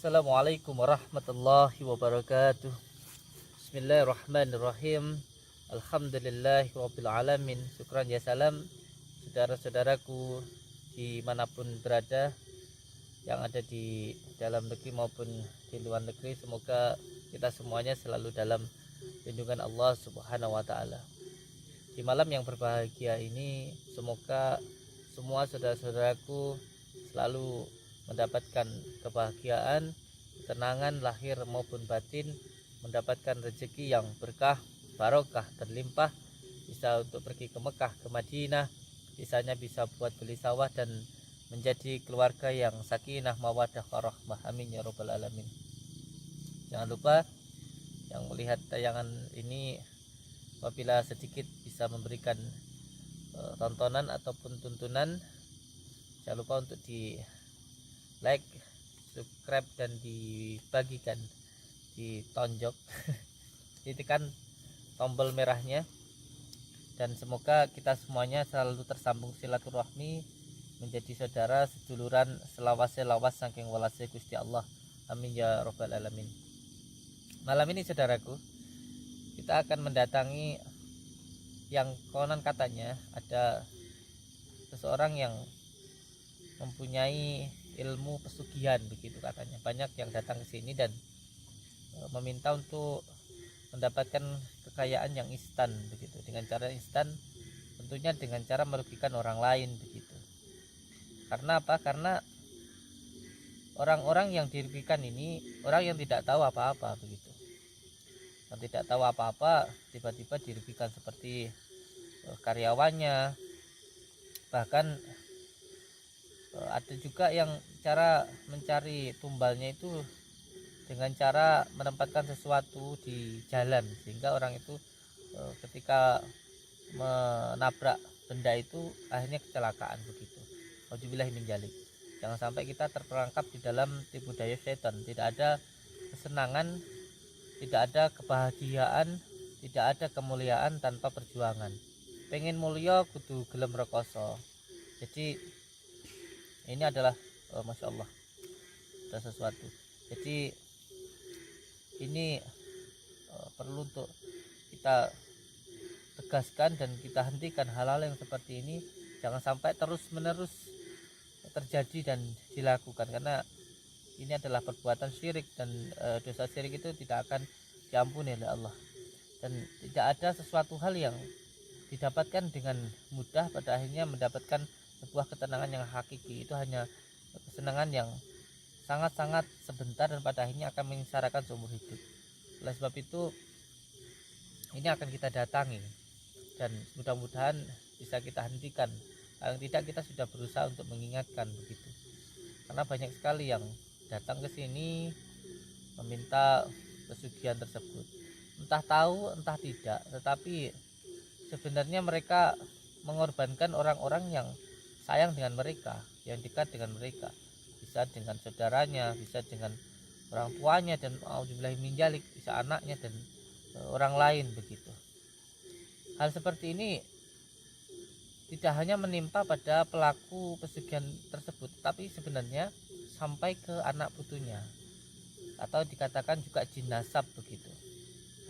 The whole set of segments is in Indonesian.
Assalamualaikum warahmatullahi wabarakatuh. Bismillahirrahmanirrahim. Alhamdulillahirabbil alamin. Syukran ya salam saudara-saudaraku dimanapun berada, yang ada di dalam negeri maupun di luar negeri. Semoga kita semuanya selalu dalam lindungan Allah Subhanahu wa taala. Di malam yang berbahagia ini, semoga semua saudara-saudaraku selalu mendapatkan kebahagiaan, ketenangan lahir maupun batin, mendapatkan rezeki yang berkah, barokah, terlimpah, bisa untuk pergi ke Mekah, ke Madinah, sisanya bisa buat beli sawah dan menjadi keluarga yang sakinah, mawaddah, warahmah. Amin ya robbal alamin. Jangan lupa yang melihat tayangan ini, apabila sedikit bisa memberikan tontonan ataupun tuntunan, jangan lupa untuk di like, subscribe, dan dibagikan, ditonjok, ditekan tombol merahnya, dan semoga kita semuanya selalu tersambung silaturahmi, menjadi saudara seduluran, selawas saking walase Gusti Allah. Amin ya robbal alamin. Malam ini saudaraku, kita akan mendatangi yang konon katanya ada seseorang yang mempunyai ilmu pesugihan, begitu katanya. Banyak yang datang ke sini dan meminta untuk mendapatkan kekayaan yang instan, begitu. Dengan cara instan, tentunya dengan cara merugikan orang lain, begitu. Karena apa? Karena orang-orang yang dirugikan ini orang yang tidak tahu apa-apa, begitu. Yang tidak tahu apa-apa tiba-tiba dirugikan, seperti karyawannya. Bahkan ada juga yang cara mencari tumbalnya itu dengan cara menempatkan sesuatu di jalan, sehingga orang itu ketika menabrak benda itu akhirnya kecelakaan, begitu. Auzubillahi min dzalik. Jangan sampai kita terperangkap di dalam tipu daya setan. Tidak ada kesenangan, tidak ada kebahagiaan, tidak ada kemuliaan tanpa perjuangan. Pengen mulia kudu gelem rekoso. Jadi ini adalah masya Allah, ada sesuatu. Jadi ini perlu untuk kita tegaskan dan kita hentikan hal-hal yang seperti ini. Jangan sampai terus menerus terjadi dan dilakukan, karena ini adalah perbuatan syirik, dan dosa syirik itu tidak akan diampuni oleh Allah. Dan tidak ada sesuatu hal yang didapatkan dengan mudah pada akhirnya mendapatkan sebuah ketenangan yang hakiki. Itu hanya kesenangan yang sangat-sangat sebentar dan pada akhirnya akan menyengsarakan seumur hidup. Oleh sebab itu, ini akan kita datangi dan mudah-mudahan bisa kita hentikan. Paling tidak kita sudah berusaha untuk mengingatkan, begitu. Karena banyak sekali yang datang ke sini meminta pesugihan tersebut. Entah tahu entah tidak, tetapi sebenarnya mereka mengorbankan orang-orang yang sayang dengan mereka, yang dekat dengan mereka. Bisa dengan saudaranya, bisa dengan orang tuanya, dan auzubillahi min dzalik, bisa anaknya dan orang lain, begitu. Hal seperti ini tidak hanya menimpa pada pelaku pesugihan tersebut, tapi sebenarnya sampai ke anak putunya, atau dikatakan juga jin nasab, begitu.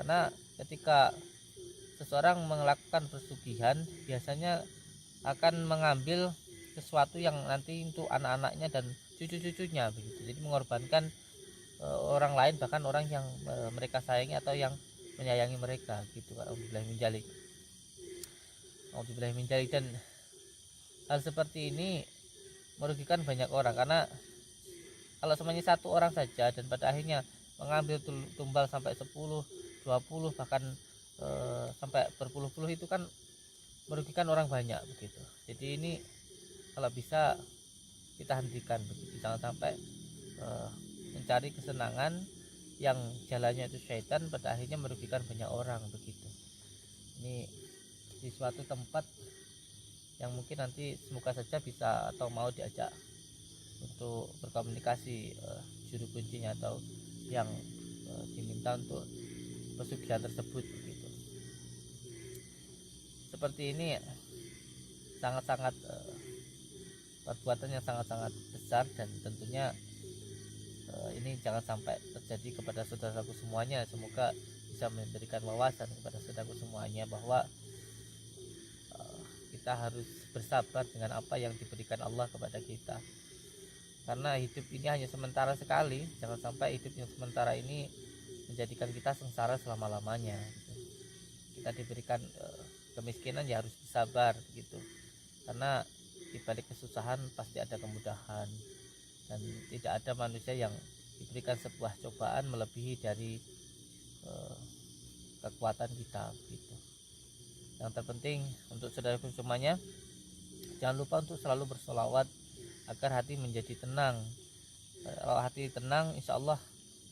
Karena ketika seseorang melakukan pesugihan, biasanya akan mengambil sesuatu yang nanti untuk anak-anaknya dan cucu-cucunya, begitu. Jadi mengorbankan orang lain, bahkan orang yang mereka sayangi atau yang menyayangi mereka, gitu. Alhamdulillah min dzalik. Dan hal seperti ini merugikan banyak orang, karena kalau semuanya satu orang saja dan pada akhirnya mengambil tumbal sampai 10, 20, bahkan sampai berpuluh-puluh, itu kan merugikan orang banyak, begitu. Jadi ini kalau bisa kita hentikan, begitu. Jangan sampai mencari kesenangan yang jalannya itu syaitan, pada akhirnya merugikan banyak orang, begitu. Ini di suatu tempat yang mungkin nanti semoga saja bisa atau mau diajak untuk berkomunikasi juru kuncinya atau yang diminta untuk pesugihan tersebut, begitu. Seperti ini sangat-sangat perbuatan yang sangat-sangat besar, dan tentunya ini ini jangan sampai terjadi kepada saudaraku semuanya. Semoga bisa memberikan wawasan kepada saudaraku semuanya bahwa kita harus bersabar dengan apa yang diberikan Allah kepada kita, karena hidup ini hanya sementara sekali. Jangan sampai hidup yang sementara ini menjadikan kita sengsara selama-lamanya gitu. Kita diberikan kemiskinan ya harus bersabar gitu, karena di balik kesusahan pasti ada kemudahan, dan tidak ada manusia yang diberikan sebuah cobaan melebihi dari kekuatan kita gitu. Yang terpenting untuk saudaraku semuanya, jangan lupa untuk selalu bersolawat agar hati menjadi tenang. Kalau hati tenang, insya Allah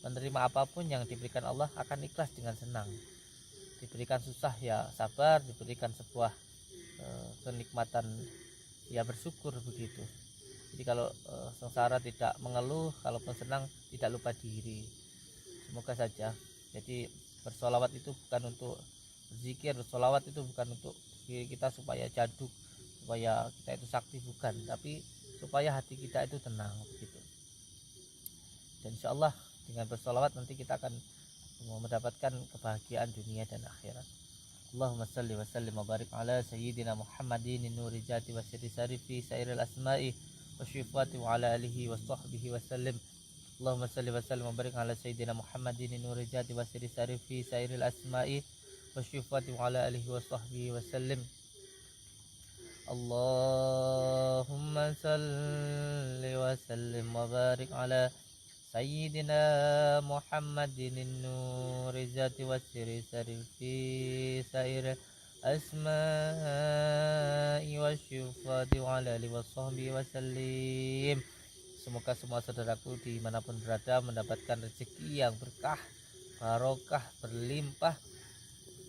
menerima apapun yang diberikan Allah akan ikhlas dengan senang. Diberikan susah ya sabar, diberikan sebuah kenikmatan ya bersyukur begitu. Jadi kalau sengsara tidak mengeluh, kalaupun senang tidak lupa diri. Semoga saja. Jadi bersolawat itu bukan untuk berzikir, bersolawat itu bukan untuk diri kita supaya jaduk, supaya kita itu sakti, bukan, tapi supaya hati kita itu tenang begitu. Dan insya Allah dengan bersolawat nanti kita akan mendapatkan kebahagiaan dunia dan akhirat. Allahumma salli wa sallim wa barik ala sayyidina Muhammadin nuri jati wa sirri sarifi sairil asma'i wa syifati wa ala alihi wa sahbihi wa sallim. Allahumma salli wa sallim wa barik ala sayyidina Muhammadin nuri jati wa sirri sarifi sairil asma'i wa syifati wa ala alihi wa sahbihi wa sallim. Allahumma salli wa sallim wa barik ala Sayyidina Muhammadin nuri zati wa siri sarifi sair asma'i wa syufati wa ala alihi wa sahbihi wa sallim. Semoga semua saudaraku dimanapun berada mendapatkan rezeki yang berkah, barokah, berlimpah.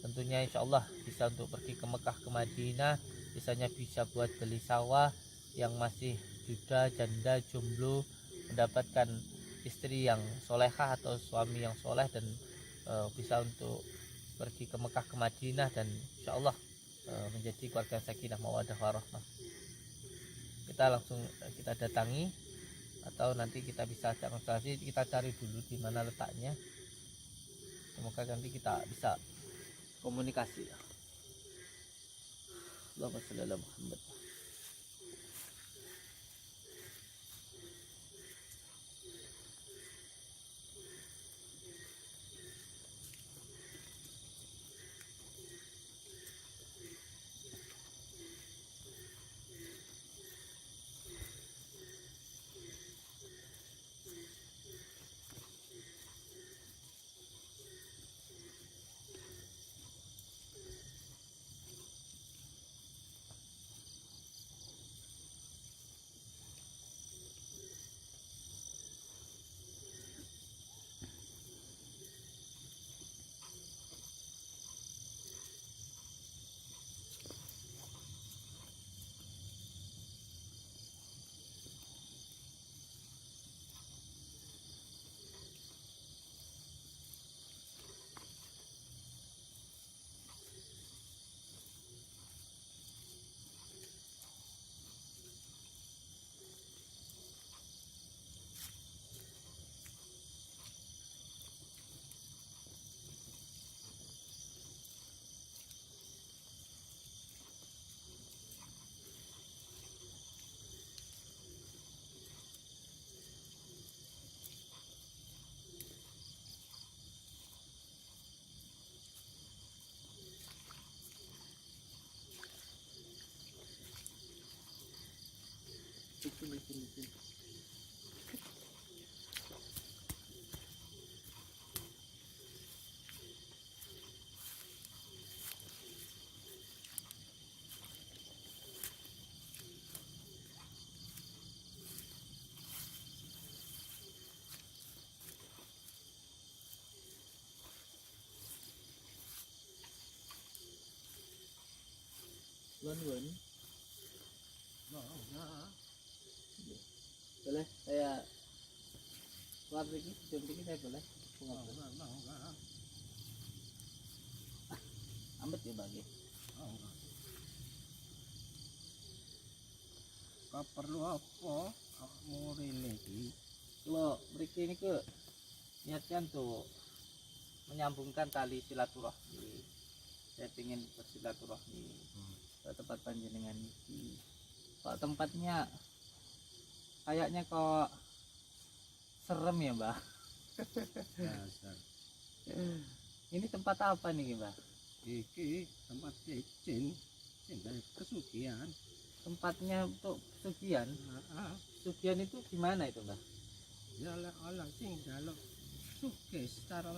Tentunya insya Allah bisa untuk pergi ke Mekah, ke Madinah, misalnya bisa buat beli sawah, yang masih duda, janda, jomblo mendapatkan istri yang solehah atau suami yang soleh, dan bisa untuk pergi ke Mekah, ke Madinah, dan insya Allah menjadi keluarga sakinah mawaddah warahmah. Kita langsung kita datangi, atau nanti kita bisa translasi, kita cari dulu di mana letaknya. Semoga nanti kita bisa komunikasi. Allahumma shalli ala Muhammad. Wan boleh saya keluar lagi, jam ini saya boleh ambet ya bagi perlu apa mau ini Kalau mereka ini ke niatnya untuk menyambungkan tali silaturahmi. Saya ingin bersilaturahmi ke tempat panjenengan ini. Kok tempatnya kayaknya kok serem ya, Mbah? Ini tempat apa nih, Mbah? Iki tempat jin dari kesugihan. Tempatnya untuk pesugihan. Pesugihan itu gimana itu, Mbah? Ya Allah sing jaluk sugih secara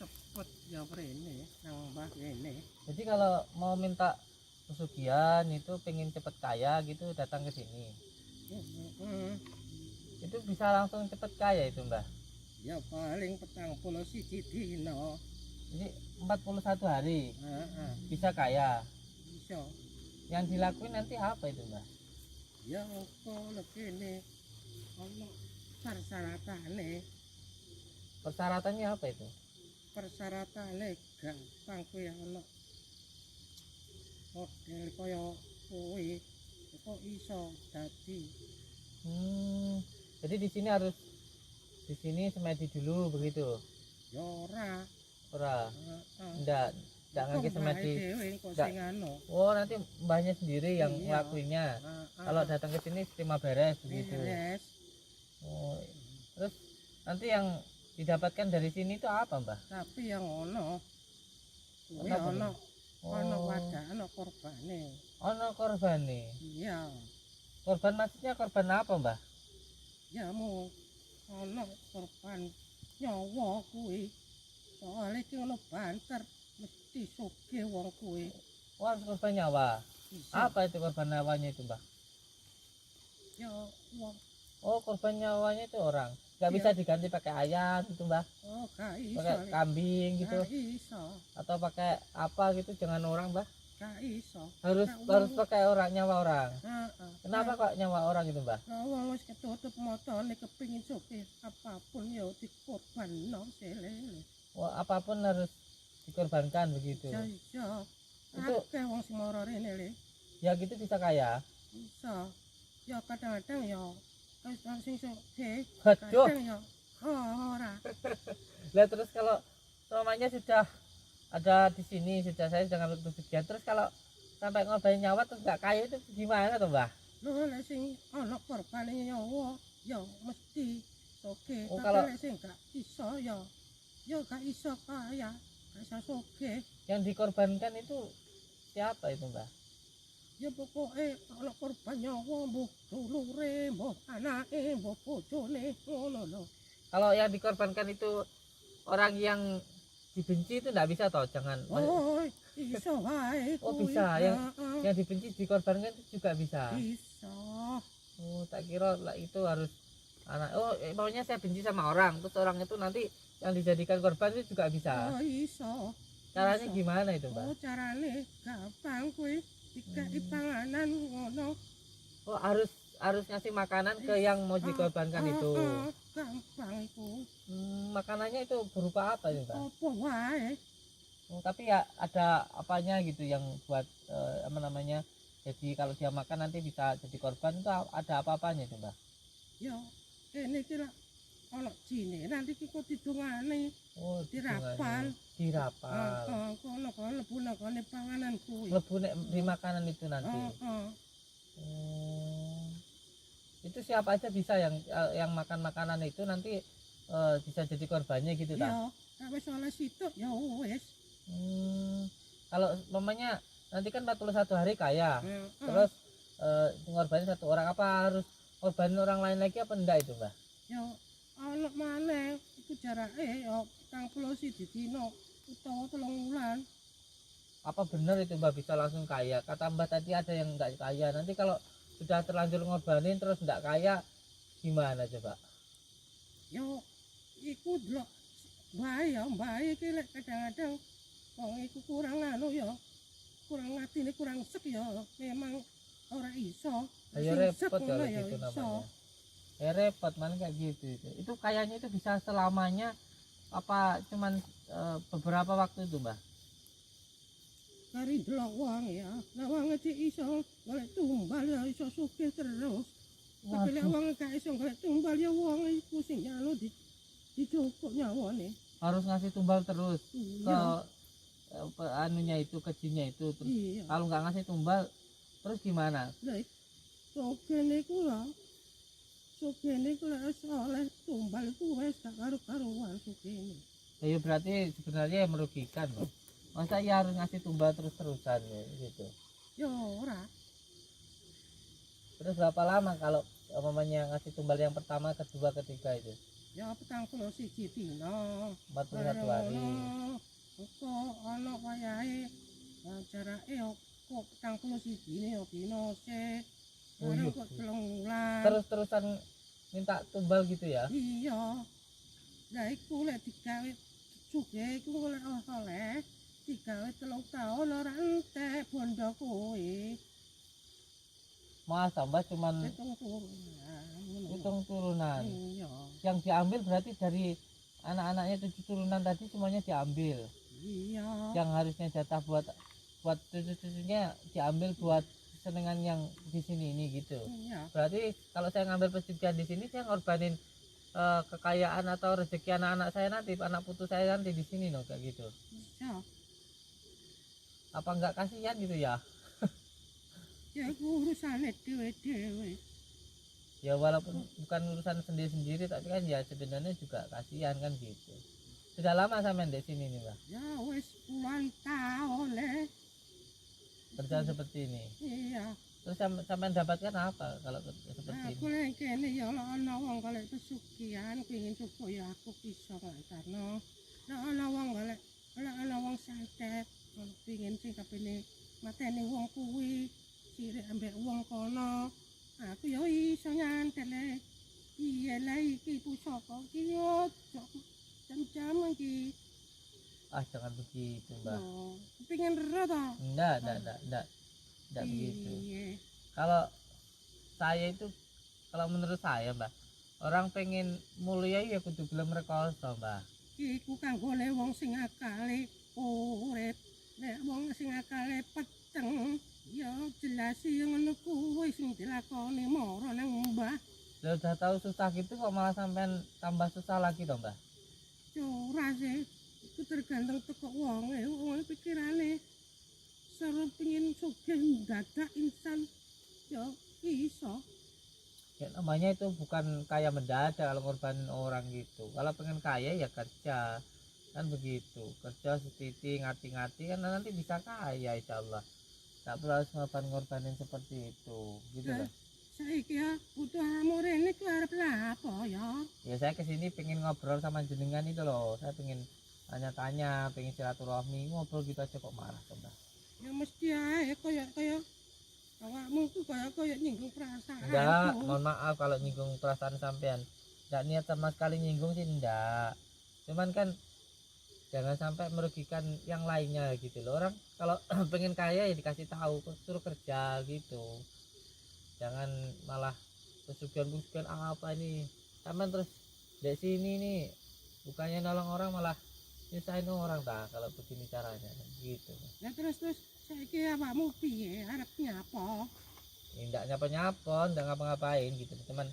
cepet ya rene nang mbah rene. Jadi kalau mau minta pesugihan itu pengen cepet kaya gitu datang ke sini. Itu bisa langsung cepet kaya itu, Mbah? Ya paling 41 dino. Jadi 41 hari bisa kaya. Bisa. Yang dilakuin nanti apa itu, Mbah? Ya kok kene ono persyaratannya. Persyaratannya apa itu? Persyaratannya gampang kuwi ono model kaya kuwi kok iso dadi. Jadi di sini semedi dulu begitu. Ya ora. Ora. Enggak nganggis semedi. Oh, nanti mbahnya sendiri yang ngelakuinnya. Kalau datang ke sini terima beres begitu. Beres. Oh. Terus nanti yang didapatkan dari sini itu apa, Mbah? Tapi yang ono kuwi Apa ono Oh. ono wadah ono korbane. Ono korbane. Iya. Korban maksudnya korban apa, Mbah? Ya mu ono korban nyawa kuwi. Soale iki ono banter mesti sugih wong kuwi. Wah, korban nyawa. Bisa. Apa itu korban nyawanya itu, Mbah? Ya wong Oh, korban nyawanya itu orang. Nggak Iya. bisa diganti pakai ayam gitu, Mbah. oh gak iso. Pakai kambing gitu. Gak iso. Atau pakai apa gitu, jangan orang, Mbah. Gak iso. Harus Nah, harus wong- pakai orang, nyawa orang. Heeh. Kenapa kok nyawa orang itu, Mbah? Nah, wong wis ketutup matane kepingin sugih apapun ya dikorbanno selele. Wah, apapun harus dikorbankan begitu. Ya iya. Itu- Akeh wong sing mara rene le. Ya gitu bisa kaya. Bisa. Ya kadang-kadang ya wis sing sugih, Waduh. kadang ya ora. Lah terus kalau semuanya sudah ada di sini, saya sudah ngambil pesugihan. Terus kalau sampai ngorbanin nyawa terus nggak kaya itu gimana tuh, Mbah? Lho lek sing ana korbane nyawa ya mesti sugih. Oh, Tapi kalau- lek sing gak iso ya gak iso kaya, gak iso sugih. Yang dikorbankan itu siapa itu, Mbah? Ya pokoke ana korban nyawa mbuh dulure, mbuh anake, mbuh bojone ngono lho. Kalau yang dikorbankan itu orang yang dibenci itu enggak bisa toh, jangan. Oh, iso wae. Oh, kuwi. bisa, Heeh. Yang dibenci dikorbankan itu juga bisa. Bisa. Oh, tak kira lah itu harus anak. Oh, maunya saya benci sama orang, terus orang itu nanti yang dijadikan korban itu juga bisa. Oh, iso. Caranya bisa. gimana itu, Mbak? Oh, carane gampang kuwi. Dikai panganan ngono. Oh, harus ngasih makanan ke yang mau dikorbankan itu. Gampang iku. Makanannya itu berupa apa ya, Mbak? Apa wae. Tapi ya ada apanya gitu yang buat apa namanya? Jadi kalau dia makan nanti bisa jadi korban itu ada apa-apanya itu, Mbak? Ya, kene iki lak ana jine nanti iki kok didongane. Oh, Dirapal. Dirapal. Kono lebu nang panganan kuwi. Lebu nek di makanan itu nanti. Heeh. Itu siapa aja bisa yang makan makanan itu nanti bisa jadi korbannya gitu ta? Ya, nek wis oleh situk ya wis. Kalau mamanya nanti kan 41 hari kaya. Heeh. Terus ngorbanin satu orang, apa harus ngorbanin orang lain lagi apa enggak itu, Mbak? Ya ana maneh iku jarake ya 41 dina utawa 3 wulan. Apa benar itu, Mbak, bisa langsung kaya? Kata Mbak tadi ada yang enggak kaya. Nanti kalau sudah terlanjur ngorbanin terus enggak kaya gimana coba? Ya iku delok bae iki lek kadang-kadang wong iku kurang anu ya. Kurang atine kurang sek ya memang ora iso. Ya Sing sek repot ngono kalau ya gitu iso. namanya. Ya repot mana kayak gitu itu. Itu kayaknya itu bisa selamanya apa cuman beberapa waktu itu, Mbak? Kari delok wong ya. Lah wong iki iso golek tumbal ya iso sugih terus. Tapi lek Waduh, wong gak iso golek tumbal ya wong iku sing nyalo dicukuk nyawane. harus ngasih tumbal terus ke Iya, anunya itu, ke jinnya itu. Terus iya. kalau nggak ngasih tumbal, terus gimana? Lek sogene iku lho. Sogene iku lek wis oleh tumbal iku wis gak karo-karuan sogene. Ya berarti sebenarnya ya merugikan loh. Masa ya harus ngasih tumbal terus-terusan ya, gitu. Ya ora. Terus berapa lama kalau umpamanya ngasih tumbal yang pertama, kedua, ketiga itu? Ya petang puluh siji dina. 41 hari. Kok ana wayahe jarake kok petang puluh siji ne dina sik. Oh, Ora iya. kok telung wulan. Terus-terusan minta tumbal gitu ya? Iya. Lah iku lek digawe suge iku lek oleh digawe 3 taun ora entek bondo kowe. Mas tambah cuman Hitung turunan. hitung turunan. Iya. Yang diambil berarti dari anak-anaknya 7 turunan tadi semuanya diambil. Iya. Yang harusnya jatah buat cucu-cucunya diambil buat senengan yang di sini ini gitu. Iya. Berarti kalau saya ngambil pesugihan di sini, saya ngorbanin kekayaan atau rezeki anak-anak saya nanti, anak putu saya nanti di sini loh, kayak gitu. Iya. Apa enggak kasihan gitu ya? Ya iku urusane dhewe-dhewe. Ya walaupun bukan urusan sendiri-sendiri, tapi kan ya sebenarnya juga kasihan kan gitu. Sudah lama sampean di sini nih, Mbak, Ya wis puluhan taun le. kerjaan seperti ini. Iya. Terus sampean dapatkan apa kalau seperti Aku ini? lek kene ya ana wong golek pesugihan pengin supaya aku bisa ngantarno. Nek ana wong golek, nek ana wong santet pengin sing kepene mateni wong kuwi, sirik ambek wong kono. Aku ya iso nyantet le. Iya lah iki pusaka iki yo jam-jam iki. Ah, jangan begitu, Mbak. Loh, pengen ero to? Enggak begitu. Iya. Kalau saya itu, kalau menurut saya, Mbak, orang pengen mulia ya kudu gelem rekoso, Mbak. Iku kanggone wong sing akale urip. Nek wong sing akale peteng, ya jelas ya ngono kuwi sing dilakoni mara nang Mbah. Lah udah tahu susah gitu kok malah sampean tambah susah lagi toh, Mbak. Ya ora sih. Iku tergantung teko wonge, wong pikirane. Sare pengin sugih dadak insan. Ya iso. Ya namanya itu bukan kaya mendadak kalau ngorbanin orang gitu. Kalau pengen kaya ya kerja. Kan begitu. Kerja setiti ngati-ngati kan nanti bisa kaya insyaallah. Tak perlu harus ngorbanin seperti itu. Gitu loh. Saiki ya butuh amurene ku arep lapo ya. Ya saya kesini pengen ngobrol sama jenengan itu loh. Saya pengen tanya-tanya, pengen silaturahmi, ngobrol gitu aja kok marah toh, Mbak. Ya mesti ae kaya awakmu ku kaya nyinggung perasaan. Enggak, mohon maaf kalau nyinggung perasaan sampean. Enggak niat sama sekali nyinggung sih enggak. Cuman kan jangan sampai merugikan yang lainnya gitu loh. Orang kalau pengen kaya ya dikasih tahu, suruh kerja gitu. Jangan malah pesugihan-pesugihan apa ini. Sampean terus di sini nih bukannya nolong orang malah nyusahin orang tak kalau begini caranya gitu. Ya terus saiki awakmu piye arep nyapa? Enggak nyapa-nyapa, enggak ngapa-ngapain gitu. Cuman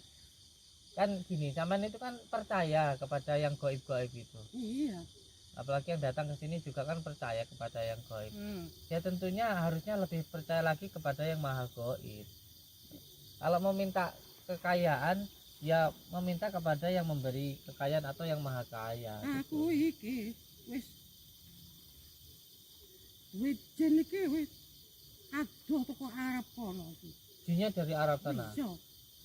kan gini, sampean itu kan percaya kepada yang gaib-gaib itu. Iya. Apalagi yang datang ke sini juga kan percaya kepada yang gaib. Hmm. Ya tentunya harusnya lebih percaya lagi kepada yang maha gaib. Kalau mau minta kekayaan, ya meminta kepada yang memberi kekayaan atau yang maha kaya. Aku Gitu. iki wis jen iki wis adoh teko Arab kono iki. Jinnya dari Arab sana. Iya.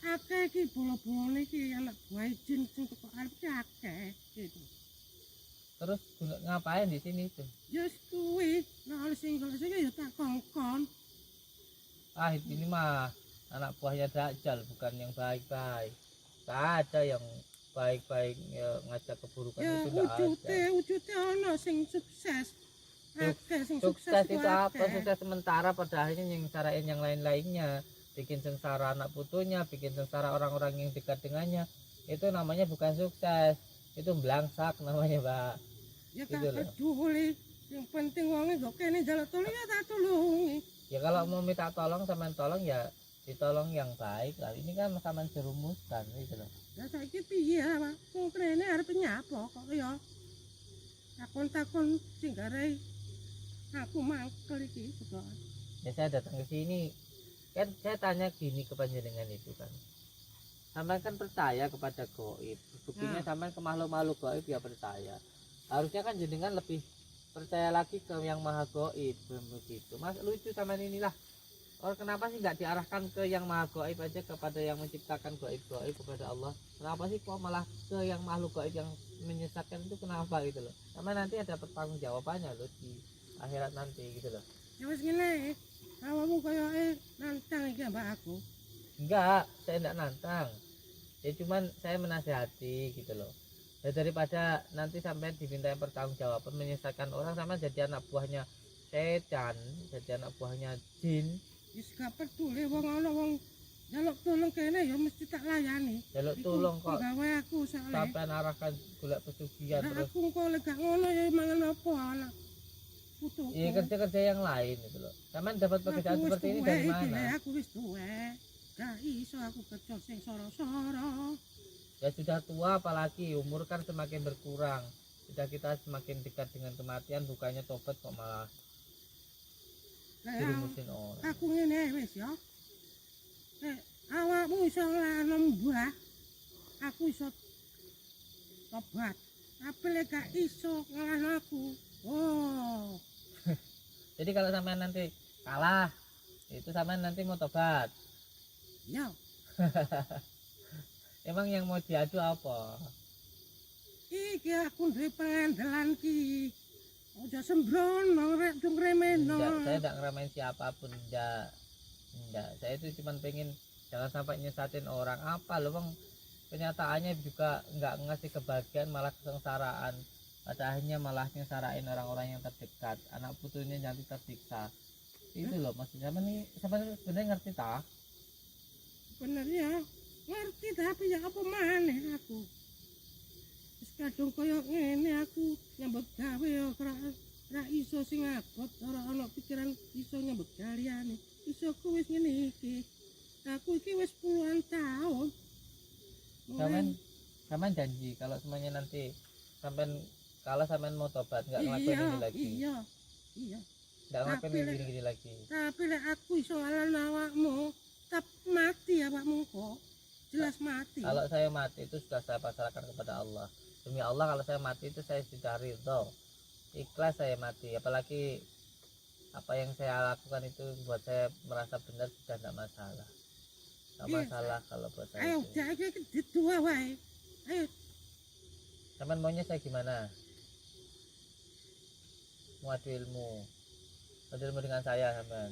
Akeh iki bola-bolane iki anak buah jin sing teko Arab iki akeh gitu. Terus ngapain di sini itu? Ya wis kuwi, nek sing ya tak kongkon. Ah ini mah anak buahnya Dajjal, bukan yang baik-baik. Tak ada yang baik-baik ya, ngajak keburukan Ya itu tidak ada. wujute ana sing sukses. Akeh sing Sukses iku itu apa? akeh. Sukses sementara, pada akhirnya yang nyarain yang lain-lainnya, bikin sengsara anak putunya, bikin sengsara orang-orang yang dekat dengannya. Itu namanya bukan sukses, itu belangsak namanya, Pak. Ya Gitu tak loh. peduli. Yang penting wonge kok kene njaluk tolong ya tak tulungi. Ya kalau mau minta tolong sama tolong ya ditolong yang baik lah. Ini kan sama jerumuskan gitu loh. Lah saiki piye awak? Wong krene arep nyapa kok ya. Takon-takon sing garai aku mangkel iki juga. Ya saya datang ke sini kan saya tanya gini ke panjenengan itu kan. Sampai kan percaya kepada goib. Buktinya sampai ke makhluk-makhluk goib ya percaya. Harusnya kan jenengan lebih percaya lagi ke yang maha goib begitu. Mas lucu sama inilah. Orang kenapa sih nggak diarahkan ke yang maha goib aja kepada yang menciptakan goib-goib kepada Allah? Kenapa sih kok malah ke yang makhluk goib yang menyesatkan itu kenapa gitu loh? Sama nanti ada pertanggung jawabannya loh di akhirat nanti gitu loh. Ya wis ngene. Awakmu koyo nantang iki mbak aku. Enggak, saya enggak nantang. Ya cuman saya menasihati gitu loh. Ya daripada nanti sampai diminta pertanggungjawaban menyesatkan orang sama jadi anak buahnya setan, jadi anak buahnya jin. Wis gak peduli wong ana wong njaluk tolong kene ya mesti tak layani. Jaluk tolong kok Gawe aku soalnya. sampai arahkan golek pesugihan Nah, terus. aku kok lek gak ngono ya mangan apa anak. Putu. Iya kerja-kerja yang lain gitu loh. Sampai dapat pekerjaan seperti ini dari mana? Aku wis tuwe. Gak iso aku kerja sing soro-soro. Ya sudah tua apalagi umur kan semakin berkurang. Sudah kita semakin dekat dengan kematian bukannya tobat kok malah dirumusin orang. Aku ngene wis ya. Awakmu iso nglanem mbah. Aku iso tobat. Tapi lek gak iso nglanem aku. Oh. Jadi kalau sampean nanti kalah itu sampean nanti mau tobat. Ya. Emang yang mau diadu apa? Iki aku duwe pengandelan ki. Aja sembrono rek dung remeno. Enggak, saya enggak ngeramain siapapun, enggak. Enggak, saya itu cuma pengen jangan sampai nyesatin orang. Apa loh bang, kenyataannya juga enggak ngasih kebahagiaan malah kesengsaraan. Pada akhirnya malah nyesarain orang-orang yang terdekat. Anak putunya nanti tersiksa. Itu loh maksudnya sebenarnya ngerti tak? Bener ya. Ngerti tapi ya apa maneh aku. Wis kadung koyo ngene aku nyambut gawe ya ora iso sing abot ora ana pikiran iso nyambut galiyane. Iso ku wis ngene iki. Aku iki wis puluhan tahun. Sampean janji kalau semuanya nanti sampean kalau sampean mau tobat nggak ngelakuin ini lagi. Iya. Nggak ngelakuin gini lagi. Tapi lek aku iso ngalan awakmu, tak mati awakmu kok. Jelas mati. Kalau saya mati itu sudah saya pasrahkan kepada Allah. Demi Allah kalau saya mati itu saya sudah ridho. Ikhlas saya mati. Apalagi apa yang saya lakukan itu buat saya merasa benar sudah tidak masalah. Tidak masalah kalau buat saya. Ayo, jangan dua wae. Ayo. Sampean maunya saya gimana? Mau adu ilmu. Adu ilmu dengan saya sampean.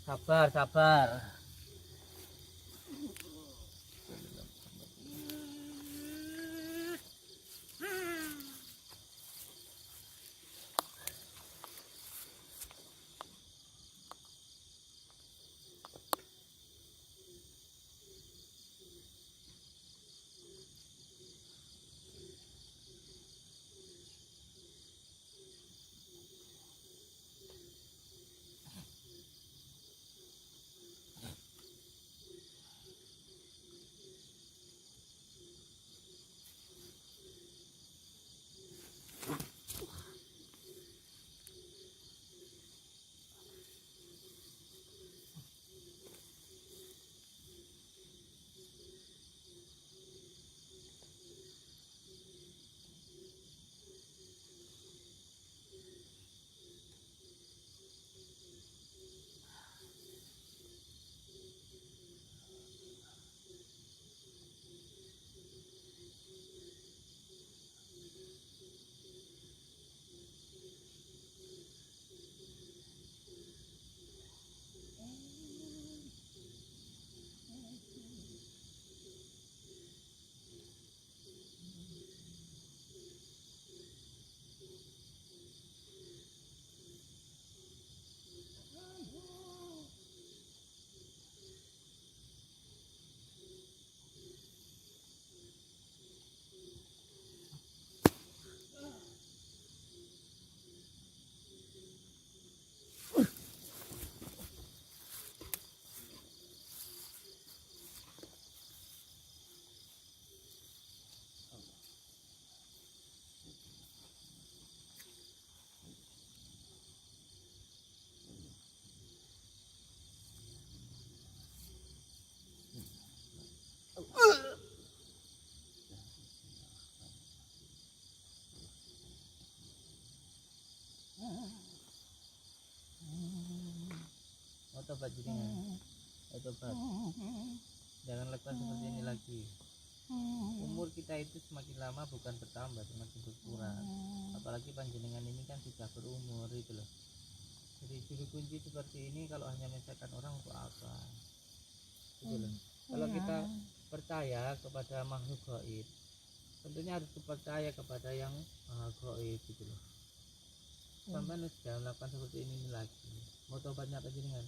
Sabar. tobat jenengan. Tobat. Jangan lakukan seperti ini lagi. Umur kita itu semakin lama bukan bertambah, semakin berkurang. Apalagi panjenengan ini kan sudah berumur itu loh. Jadi juru kunci seperti ini kalau hanya menyelesaikan orang untuk apa? Gitu loh. Kalau kita percaya kepada makhluk gaib, tentunya harus percaya kepada yang maha gaib gitu loh. Sampai jangan lakukan seperti ini lagi. Mau tobatnya apa jenengan?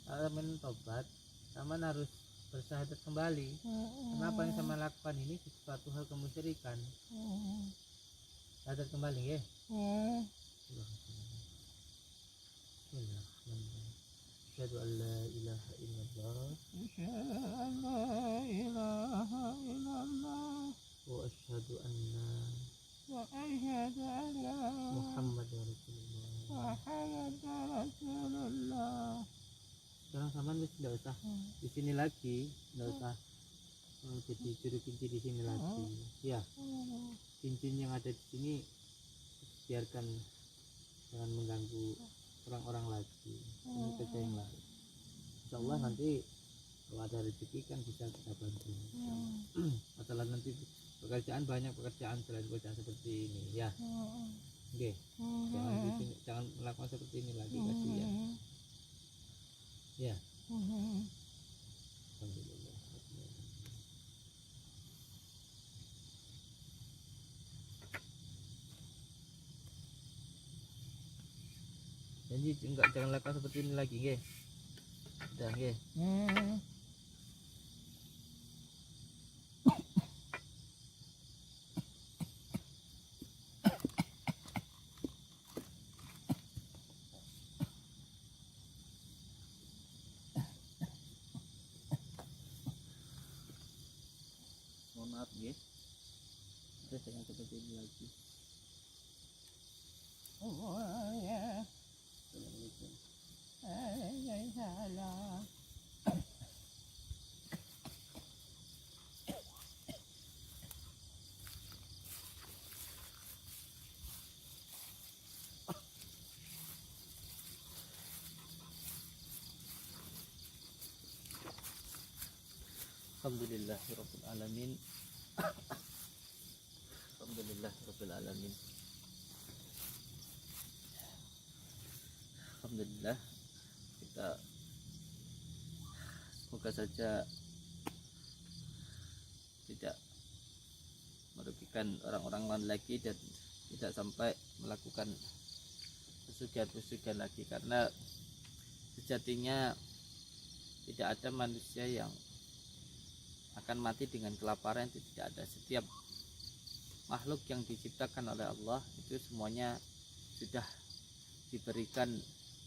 Kalau tobat, sampean harus bersyahadat kembali. Kenapa yang sama lakukan ini sesuatu hal kemusyrikan? Syahadat kembali ya. Bismillahirrahmanirrahim. Asyhadu an la ilaha illallah wa asyhadu anna Muhammadar Rasulullah. Sekarang sampean wis enggak usah di sini lagi, enggak usah jadi juru kunci di sini lagi. Ya, cincin yang ada di sini biarkan, jangan mengganggu orang-orang lagi. Ini kerja yang lain. Insya Allah nanti kalau ada rezeki kan bisa kita bantu. Masalah nanti pekerjaan, banyak pekerjaan selain pekerjaan seperti ini ya. Oke, jangan melakukan seperti ini lagi, kasihan. Ya. Alhamdulillah. Jadi jangan lakukan seperti ini lagi, nggih. Udah, nggih. Mohon maaf, nggih. Terus jangan seperti ini lagi. Assalamualaikum. Alhamdulillahirabbil alamin. Alhamdulillahirabbil alamin. Alhamdulillah, kita semoga saja tidak merugikan orang-orang lain lagi dan tidak sampai melakukan pesugihan-pesugihan lagi, karena sejatinya tidak ada manusia yang akan mati dengan kelaparan. Itu tidak ada. Setiap makhluk yang diciptakan oleh Allah itu semuanya sudah diberikan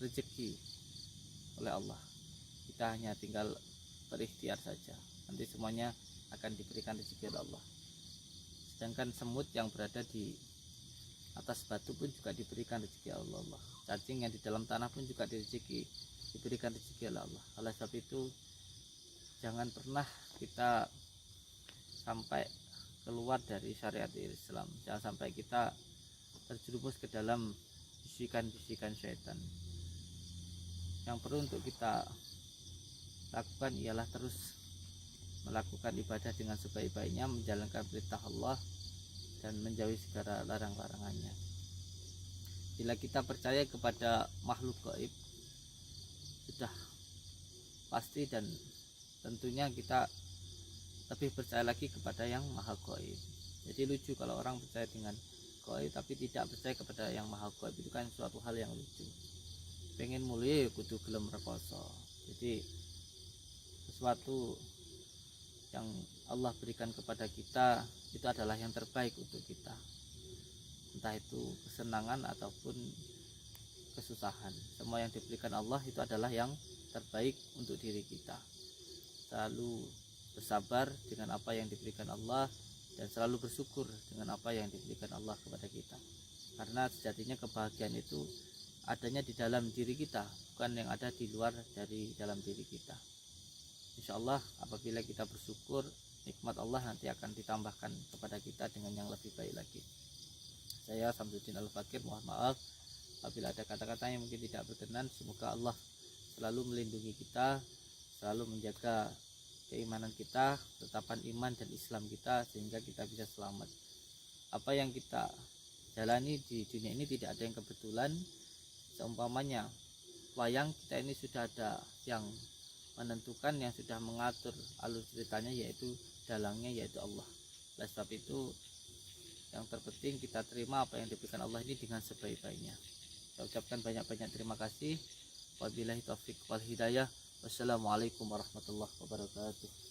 rezeki oleh Allah. Kita hanya tinggal berikhtiar saja, nanti semuanya akan diberikan rezeki oleh Allah. Sedangkan semut yang berada di atas batu pun juga diberikan rezeki oleh Allah. Cacing yang di dalam tanah pun juga diberikan rezeki oleh Allah. Oleh sebab itu jangan pernah kita sampai keluar dari syariat Islam. Jangan sampai kita terjerumus ke dalam bisikan-bisikan syaitan. Yang perlu untuk kita lakukan ialah terus melakukan ibadah dengan sebaik-baiknya, menjalankan perintah Allah dan menjauhi segala larang-larangannya. Bila kita percaya kepada makhluk gaib, sudah pasti dan tentunya kita lebih percaya lagi kepada yang maha gaib. Jadi lucu kalau orang percaya dengan gaib tapi tidak percaya kepada yang maha gaib, itu kan suatu hal yang lucu. Pengen mulia kudu gelem rekoso. Jadi sesuatu yang Allah berikan kepada kita itu adalah yang terbaik untuk kita, entah itu kesenangan ataupun kesusahan. Semua yang diberikan Allah itu adalah yang terbaik untuk diri kita. Selalu bersabar dengan apa yang diberikan Allah dan selalu bersyukur dengan apa yang diberikan Allah kepada kita, karena sejatinya kebahagiaan itu adanya di dalam diri kita, bukan yang ada di luar dari dalam diri kita. Insya Allah apabila kita bersyukur, nikmat Allah nanti akan ditambahkan kepada kita dengan yang lebih baik lagi. Saya Samsuddin Al-Fakir, mohon maaf apabila ada kata-kata yang mungkin tidak berkenan. Semoga Allah selalu melindungi kita, selalu menjaga keimanan kita, ketetapan iman dan Islam kita, sehingga kita bisa selamat. Apa yang kita jalani di dunia ini tidak ada yang kebetulan. Seumpamanya wayang, kita ini sudah ada yang menentukan, yang sudah mengatur alur ceritanya, yaitu dalangnya, yaitu Allah. Oleh sebab itu, yang terpenting kita terima apa yang diberikan Allah ini dengan sebaik-baiknya. Saya ucapkan banyak-banyak terima kasih. Wabillahi taufiq wal hidayah. Wassalamualaikum warahmatullahi wabarakatuh.